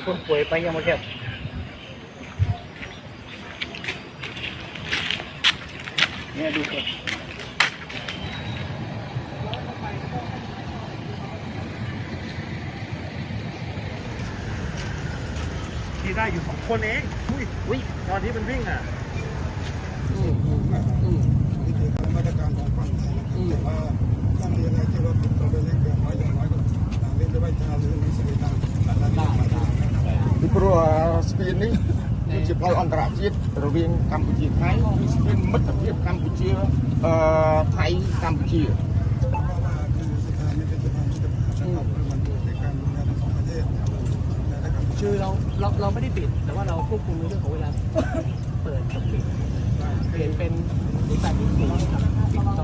คนป่วยไปยังไม่แค่เนี่ยดูสิที่ได้อยู่2 คนเองอุ้ยตอนที่มันวิ่งอ่ะนี่คือมาตรการของฝั่งไทยแต่ว่าถ้ามีอะไรที่ว่าผิดต่อไปเล็กอย่างน้อยก็เล่นด้วยชาหรือมีสิทธิ์ต่างๆព្រោះស្ពាននេះគឺជាផ្លូវអន្តរជាតិរវាងកម្ពុជាថៃគឺស្ពានមិត្តភាពកម្ពុជាថៃកម្ពុជាคือเราไม่ได้ปิดแต่ว่าเราควบคุมในเรื่องของเวลาเปิดกับปิดเปลี่ยนเป็น8:24ครับปิดตอน